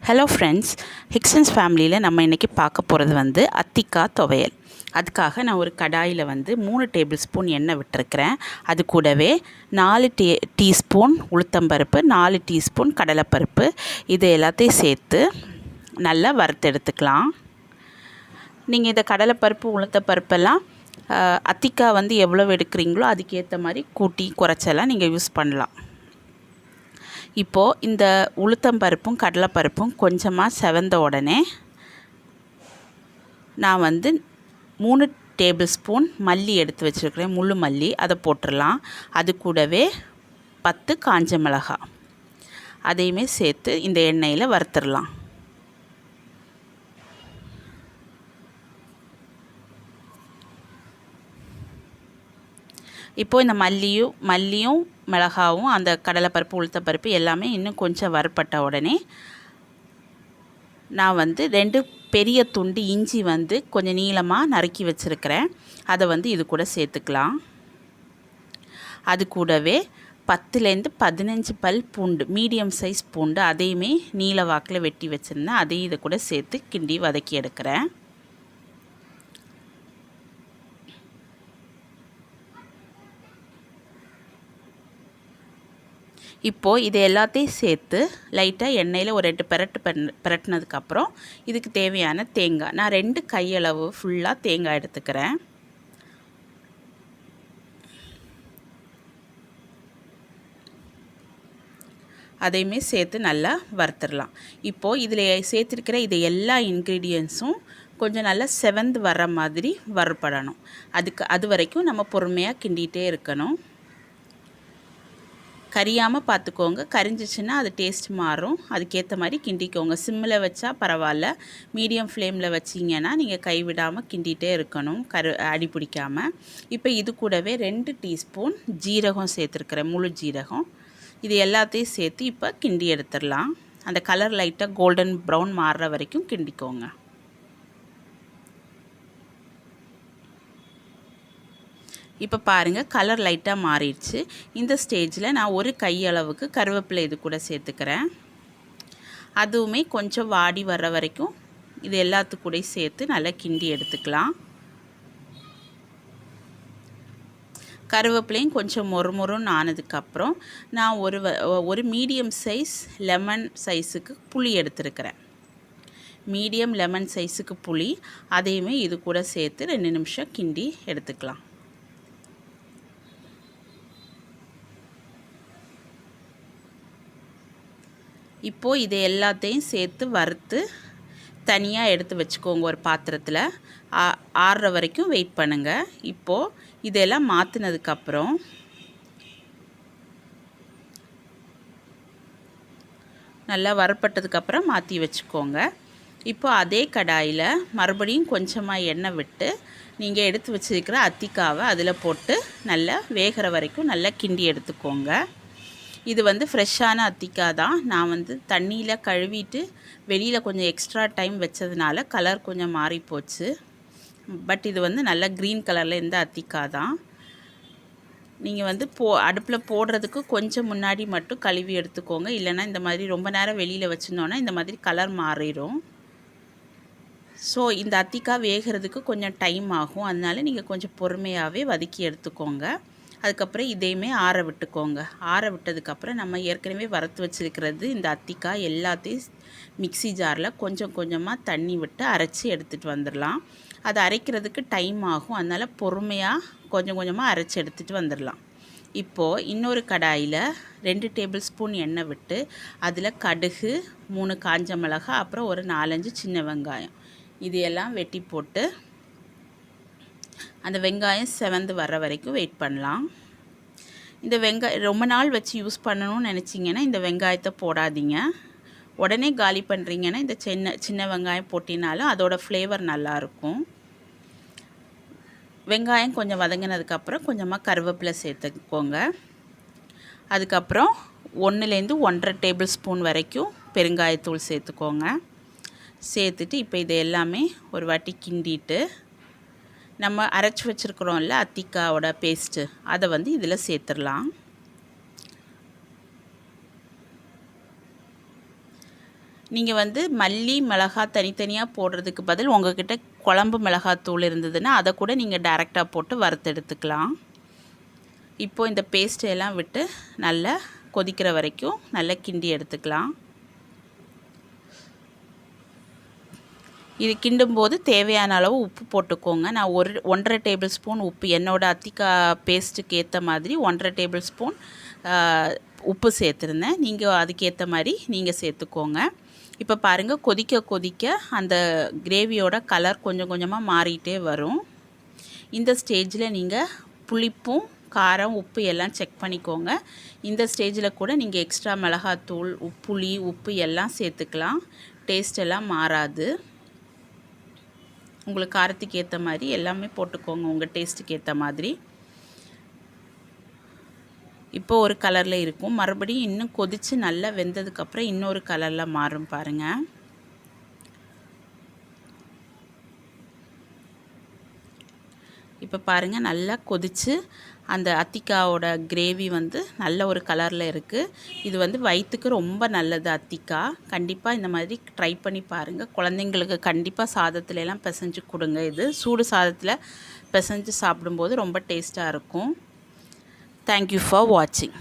Hello friends, ஹிக்சன்ஸ் ஃபேமிலியில் நம்ம இன்றைக்கி பார்க்க போகிறது வந்து அத்திக்காய் துவையல். அதுக்காக நான் ஒரு கடாயில் வந்து 3 டேபிள் ஸ்பூன் எண்ணெய் விட்டுருக்கிறேன். அது கூடவே 4 டீஸ்பூன் உளுத்தம்பருப்பு, 4 டீஸ்பூன் கடலைப்பருப்பு, இது எல்லாத்தையும் சேர்த்து நல்லா வறுத்தெடுத்துக்கலாம். நீங்கள் இந்த கடலைப்பருப்பு உளுத்தப்பருப்பெல்லாம் அத்திக்காய் வந்து எவ்வளோ எடுக்கிறீங்களோ அதுக்கேற்ற மாதிரி கூட்டி குறைச்செல்லாம் நீங்கள் யூஸ் பண்ணலாம். இப்போது இந்த உளுத்தம்பருப்பும் கடலைப்பருப்பும் கொஞ்சமாக செவந்த உடனே நான் வந்து 3 டேபிள் ஸ்பூன் மல்லி எடுத்து வச்சுருக்கிறேன், முழு மல்லி, அதை போட்டுடலாம். அது கூடவே 10 காஞ்ச மிளகாய் அதையுமே சேர்த்து இந்த எண்ணெயில் வறுத்துடலாம். இப்போது இந்த மல்லியும் மிளகாவும் அந்த கடலைப்பருப்பு உளுத்தப்பருப்பு எல்லாமே இன்னும் கொஞ்சம் வறுப்பட்ட உடனே நான் வந்து 2 பெரிய துண்டு இஞ்சி வந்து கொஞ்சம் நீளமாக நறுக்கி வச்சுருக்கிறேன், அதை வந்து இது கூட சேர்த்துக்கலாம். அது கூடவே 10லேருந்து 15 பல் பூண்டு, மீடியம் சைஸ் பூண்டு, அதையுமே நீல வாக்கில் வெட்டி வச்சுருந்தேன், அதையும் இதை கூட சேர்த்து கிண்டி வதக்கி எடுக்கிறேன். இப்போது இது எல்லாத்தையும் சேர்த்து லைட்டாக எண்ணெயில் ஒரு 2 பிரட்டினதுக்கப்புறம் இதுக்கு தேவையான தேங்காய், நான் 2 கையளவு ஃபுல்லாக தேங்காய் எடுத்துக்கிறேன். அதையுமே சேர்த்து நல்லா வறுத்துடலாம். இப்போது இதில் சேர்த்துருக்கிற இது எல்லா இன்க்ரீடியன்ஸும் கொஞ்சம் நல்லா செவந்து வர மாதிரி வறுப்படணும். அது வரைக்கும் நம்ம பொறுமையாக கிண்டிகிட்டே இருக்கணும். கரியாமல் பார்த்துக்கோங்க, கரிஞ்சிச்சுன்னா அது டேஸ்ட் மாறும், அதுக்கேற்ற மாதிரி கிண்டிக்கோங்க. சிம்மில் வச்சா பரவாயில்ல, மீடியம் ஃப்ளேமில் வச்சிங்கன்னா நீங்கள் கைவிடாமல் கிண்டிகிட்டே இருக்கணும், அடி பிடிக்காமல். இப்போ இது கூடவே 2 டீஸ்பூன் ஜீரகம் சேர்த்துருக்குறேன், முழு ஜீரகம். இது எல்லாத்தையும் சேர்த்து இப்போ கிண்டி எடுத்துடலாம். அந்த கலர் லைட்டாக கோல்டன் ப்ரௌன் மாறுற வரைக்கும் கிண்டிக்கோங்க. இப்போ பாருங்கள், கலர் லைட்டாக மாறிடுச்சு. இந்த ஸ்டேஜில் நான் ஒரு கையளவுக்கு கருவேப்பிலை இது கூட சேர்த்துக்கிறேன். அதுவுமே கொஞ்சம் வாடி வர்ற வரைக்கும் இது எல்லாத்துக்கூடையும் சேர்த்து நல்லா கிண்டி எடுத்துக்கலாம். கருவேப்பிலையும் கொஞ்சம் மொறுமொறுன்னு ஆனதுக்கப்புறம் நான் ஒரு மீடியம் சைஸ் லெமன் சைஸுக்கு புளி எடுத்துருக்கிறேன். மீடியம் லெமன் சைஸுக்கு புளி, அதையுமே இது கூட சேர்த்து 2 நிமிஷம் கிண்டி எடுத்துக்கலாம். இப்போது இது எல்லாத்தையும் சேர்த்து வறுத்து தனியாக எடுத்து வச்சுக்கோங்க ஒரு பாத்திரத்தில். ஆறுற வரைக்கும் வெயிட் பண்ணுங்கள். இப்போது இதெல்லாம் மாற்றினதுக்கப்புறம் நல்லா வறுப்பட்டதுக்கப்புறம் மாற்றி வச்சுக்கோங்க. இப்போது அதே கடாயில் மறுபடியும் கொஞ்சமாக எண்ணெய் விட்டு நீங்கள் எடுத்து வச்சுருக்கிற அத்திக்காவை அதில் போட்டு நல்லா வேகிற வரைக்கும் நல்லா கிண்டி எடுத்துக்கோங்க. இது வந்து ஃப்ரெஷ்ஷான அத்திக்காய் தான். நான் வந்து தண்ணியில் கழுவிட்டு வெளியில் கொஞ்சம் எக்ஸ்ட்ரா டைம் வச்சதுனால கலர் கொஞ்சம் மாறி போச்சு. பட் இது வந்து நல்லா க்ரீன் கலரில் இந்த அத்திக்காய் தான். நீங்கள் வந்து அடுப்பில் போடுறதுக்கு கொஞ்சம் முன்னாடி மட்டும் கழுவி எடுத்துக்கோங்க, இல்லைன்னா இந்த மாதிரி ரொம்ப நேரம் வெளியில் வச்சுருந்தோன்னா இந்த மாதிரி கலர் மாறிடும். ஸோ இந்த அத்திக்காய் வேகிறதுக்கு கொஞ்சம் டைம் ஆகும், அதனால நீங்கள் கொஞ்சம் பொறுமையாகவே வதக்கி எடுத்துக்கோங்க. அதுக்கப்புறம் இதையுமே ஆற விட்டுக்கோங்க. ஆற விட்டதுக்கப்புறம் நம்ம ஏற்கனவே வறுத்து வச்சுருக்கிறது இந்த அத்திக்காய் எல்லாத்தையும் மிக்ஸி ஜாரில் கொஞ்சம் கொஞ்சமாக தண்ணி விட்டு அரைச்சி எடுத்துகிட்டு வந்துடலாம். அது அரைக்கிறதுக்கு டைம் ஆகும், அதனால் பொறுமையாக கொஞ்சம் கொஞ்சமாக அரைச்சி எடுத்துகிட்டு வந்துடலாம். இப்போது இன்னொரு கடாயில் 2 டேபிள் ஸ்பூன் எண்ணெய் விட்டு அதில் கடுகு, 3 காஞ்ச மிளகாய், அப்புறம் ஒரு 4-5 சின்ன வெங்காயம், இது எல்லாம் வெட்டி போட்டு அந்த வெங்காயம் செவந்து வர்ற வரைக்கும் வெயிட் பண்ணலாம். இந்த வெங்காயம் ரொம்ப நாள் வச்சு யூஸ் பண்ணணும்னு நினச்சிங்கன்னா இந்த வெங்காயத்தை போடாதீங்க. உடனே காலி பண்ணுறீங்கன்னா இந்த சின்ன வெங்காயம் போட்டினாலும் அதோட ஃப்ளேவர் நல்லாயிருக்கும். வெங்காயம் கொஞ்சம் வதங்கினதுக்கப்புறம் கொஞ்சமாக கருவேப்பிலை சேர்த்துக்கோங்க. அதுக்கப்புறம் 1லேருந்து 1.5 டேபிள் ஸ்பூன் வரைக்கும் பெருங்காயத்தூள் சேர்த்துக்கோங்க. சேர்த்துட்டு இப்போ இது எல்லாமே ஒரு வாட்டி கிண்டிட்டு நம்ம அரைச்சி வச்சுருக்குறோம்ல அத்திக்காயோட பேஸ்ட்டு, அதை வந்து இதில் சேர்த்துடலாம். நீங்கள் வந்து மல்லி மிளகாய் தனித்தனியாக போடுறதுக்கு பதில் உங்கள்கிட்ட குழம்பு மிளகாத்தூள் இருந்ததுன்னா அதை கூட நீங்கள் டைரெக்டாக போட்டு வறுத்து எடுத்துக்கலாம். இப்போது இந்த பேஸ்ட்டையெல்லாம் விட்டு நல்லா கொதிக்கிற வரைக்கும் நல்லா கிண்டி எடுத்துக்கலாம். இது கிண்டும்போது தேவையான அளவு உப்பு போட்டுக்கோங்க. நான் 1.5 டேபிள் ஸ்பூன் உப்பு, என்னோடய அத்திக்காய் பேஸ்ட்டுக்கு ஏற்ற மாதிரி 1.5 டேபிள் ஸ்பூன் உப்பு சேர்த்துருந்தேன். நீங்கள் அதுக்கேற்ற மாதிரி நீங்கள் சேர்த்துக்கோங்க. இப்போ பாருங்கள், கொதிக்க கொதிக்க அந்த கிரேவியோட கலர் கொஞ்சம் கொஞ்சமாக மாறிட்டே வரும். இந்த ஸ்டேஜில் நீங்கள் புளிப்பும் காரம் உப்பு எல்லாம் செக் பண்ணிக்கோங்க. இந்த ஸ்டேஜில் கூட நீங்கள் எக்ஸ்ட்ரா மிளகாத்தூள் புளி உப்பு எல்லாம் சேர்த்துக்கலாம். டேஸ்ட் எல்லாம் மாறாது. உங்களுக்கு காரத்துக்கு ஏற்ற மாதிரி எல்லாமே போட்டுக்கோங்க, உங்கள் டேஸ்ட்டுக்கு ஏற்ற மாதிரி. இப்போ ஒரு கலரில் இருக்கும். மறுபடியும் இன்னும் கொதித்து நல்லா வெந்ததுக்கப்புறம் இன்னொரு கலரில் மாறும் பாருங்கள். இப்போ பாருங்கள், நல்லா கொதித்து அந்த அத்திக்காவோட கிரேவி வந்து நல்ல ஒரு கலரில் இருக்குது. இது வந்து வயிற்றுக்கு ரொம்ப நல்லது அத்திக்காய். கண்டிப்பாக இந்த மாதிரி ட்ரை பண்ணி பாருங்கள். குழந்தைங்களுக்கு கண்டிப்பாக சாதத்துலலாம் பிசைஞ்சு கொடுங்க. இது சூடு சாதத்தில் பிசைஞ்சு சாப்பிடும்போது ரொம்ப டேஸ்ட்டாக இருக்கும். தேங்க்யூ ஃபார் வாட்சிங்.